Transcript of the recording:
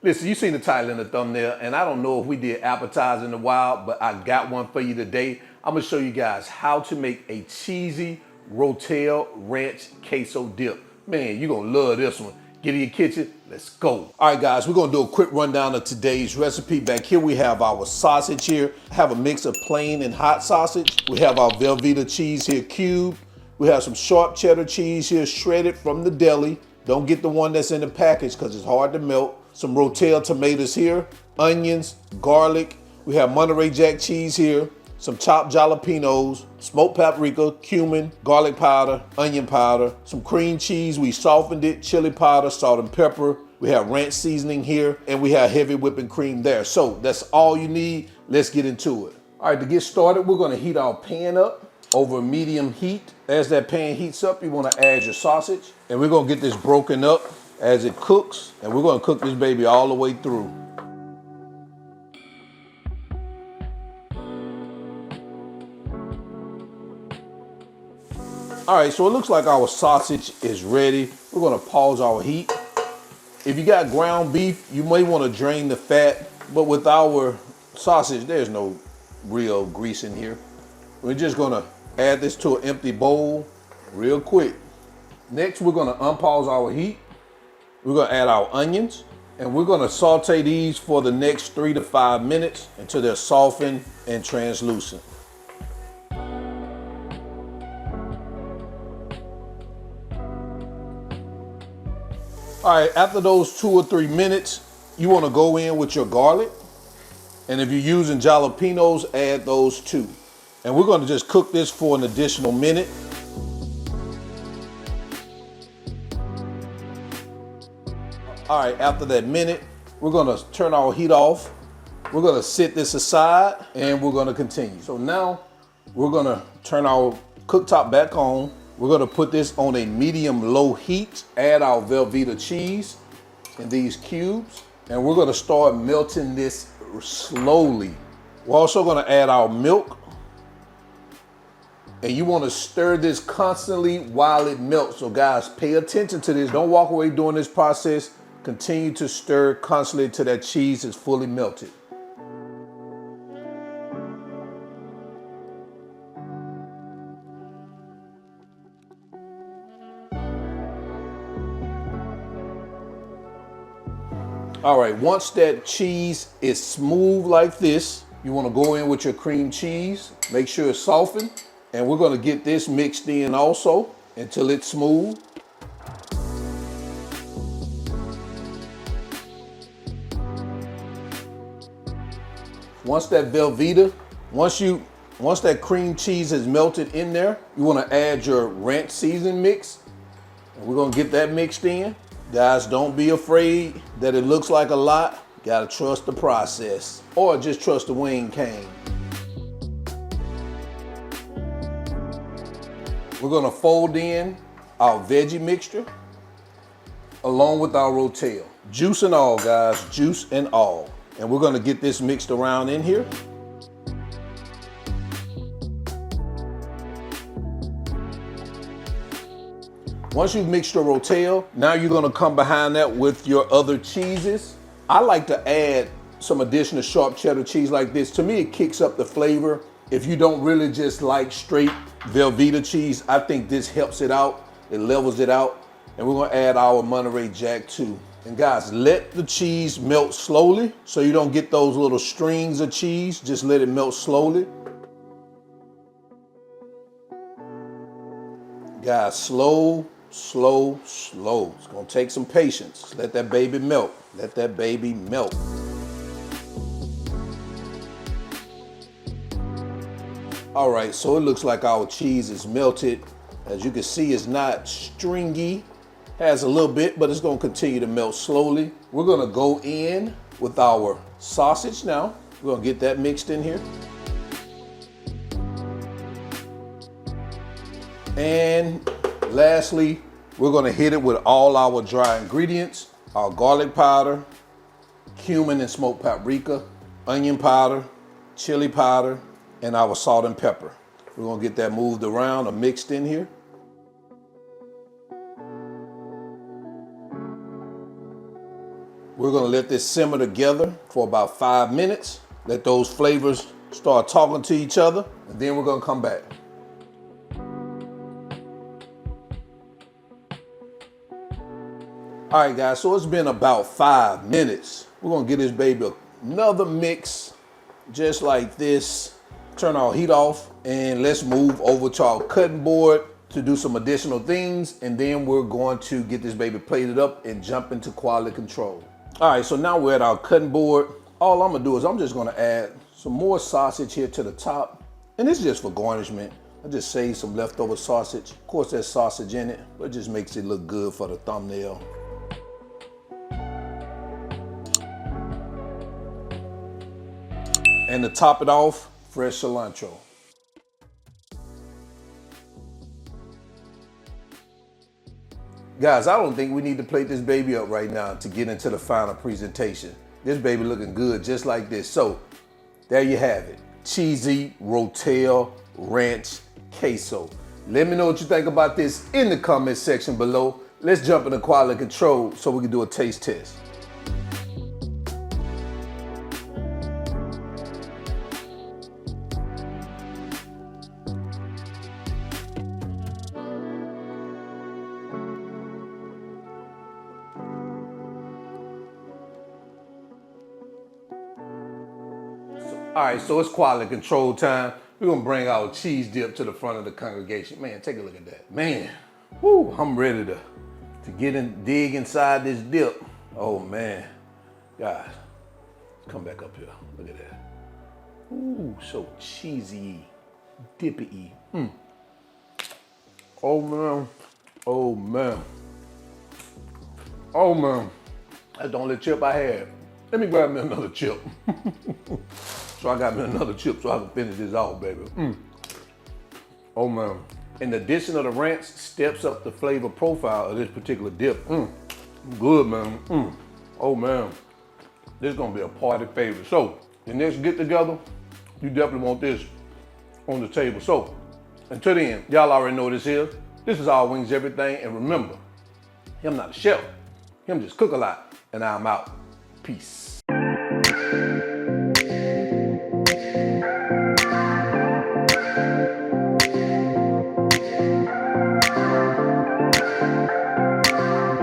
Listen, you seen the title in the thumbnail, and I don't know if we did appetizer in a while, but I got one for you today. I'm gonna show you guys how to make a cheesy Rotel Ranch Queso Dip. Man, you're gonna love this one. Get in your kitchen, let's go. All right, guys, we're gonna do a quick rundown of today's recipe. Back here, we have our sausage here. I have a mix of plain and hot sausage. We have our Velveeta cheese here cubed. We have some sharp cheddar cheese here shredded from the deli. Don't get the one that's in the package because it's hard to melt. Some Rotel tomatoes here, onions, garlic. We have Monterey Jack cheese here, some chopped jalapenos, smoked paprika, cumin, garlic powder, onion powder, some cream cheese. We softened it, chili powder, salt and pepper. We have ranch seasoning here, and we have heavy whipping cream there. So that's all you need. Let's get into it. All right, to get started, we're gonna heat our pan up over medium heat. As that pan heats up, you wanna add your sausage, and we're gonna get this broken up as it cooks, and we're gonna cook this baby all the way through. All right, so it looks like our sausage is ready. We're gonna pause our heat. If you got ground beef, you may wanna drain the fat, but with our sausage, there's no real grease in here. We're just gonna add this to an empty bowl real quick. Next, we're gonna unpause our heat. We're gonna add our onions, and we're gonna saute these for the next 3 to 5 minutes until they're softened and translucent. All right, after those 2 or 3 minutes, you wanna go in with your garlic. And if you're using jalapenos, add those too. And we're gonna just cook this for an additional minute. All right, after that minute, we're gonna turn our heat off. We're gonna set this aside and we're gonna continue. So now we're gonna turn our cooktop back on. We're gonna put this on a medium-low heat, add our Velveeta cheese in these cubes, and we're gonna start melting this slowly. We're also gonna add our milk, and you wanna stir this constantly while it melts. So guys, pay attention to this. Don't walk away during this process. Continue to stir constantly till that cheese is fully melted. All right, once that cheese is smooth like this, you wanna go in with your cream cheese. Make sure it's softened. And we're gonna get this mixed in also until it's smooth. Once that Velveeta, once that cream cheese is melted in there, you wanna add your ranch seasoning mix. And we're gonna get that mixed in. Guys, don't be afraid that it looks like a lot. You gotta trust the process, or just trust the wing came. We're gonna fold in our veggie mixture along with our Rotel. Juice and all, guys, juice and all. And we're gonna get this mixed around in here. Once you've mixed your Rotel, now you're gonna come behind that with your other cheeses. I like to add some additional sharp cheddar cheese like this. To me, it kicks up the flavor. If you don't really just like straight Velveeta cheese, I think this helps it out. It levels it out. And we're gonna add our Monterey Jack too. And guys, let the cheese melt slowly so you don't get those little strings of cheese. Just let it melt slowly. Guys, slow, slow, slow. It's gonna take some patience. Let that baby melt. Let that baby melt. All right, so it looks like our cheese is melted. As you can see, it's not stringy. Has a little bit, but it's gonna continue to melt slowly. We're gonna go in with our sausage now. We're gonna get that mixed in here. And lastly, we're gonna hit it with all our dry ingredients, our garlic powder, cumin and smoked paprika, onion powder, chili powder, and our salt and pepper. We're gonna get that moved around or mixed in here. We're gonna let this simmer together for about 5 minutes. Let those flavors start talking to each other, and then we're gonna come back. All right, guys, so it's been about 5 minutes. We're gonna give this baby another mix, just like this. Turn our heat off, and let's move over to our cutting board to do some additional things, and then we're going to get this baby plated up and jump into quality control. All right, so now we're at our cutting board. All I'm gonna do is I'm just gonna add some more sausage here to the top, and this is just for garnishment. I just saved some leftover sausage. Of course, there's sausage in it, but it just makes it look good for the thumbnail. And to top it off, fresh cilantro. Guys, I don't think we need to plate this baby up right now to get into the final presentation. This baby looking good just like this. So there you have it. Cheesy Rotel Ranch Queso. Let me know what you think about this in the comment section below. Let's jump into quality control so we can do a taste test. All right, so it's quality control time. We're gonna bring our cheese dip to the front of the congregation. Man, take a look at that. Man, whoo, I'm ready to get in, dig inside this dip. Oh man, guys, come back up here. Look at that. Ooh, so cheesy, dippy. Oh man, oh man, oh man. That's the only chip I had. Let me grab me another chip. So I got me another chip so I can finish this off, baby. Oh man. And the addition of the ranch steps up the flavor profile of this particular dip. Good, man. Oh man. This is gonna be a party favorite. So the next get together, you definitely want this on the table. So until then, y'all already know what this is. This is All Wings Everything. And remember, him not a chef. Him just cook a lot. And I'm out. Peace.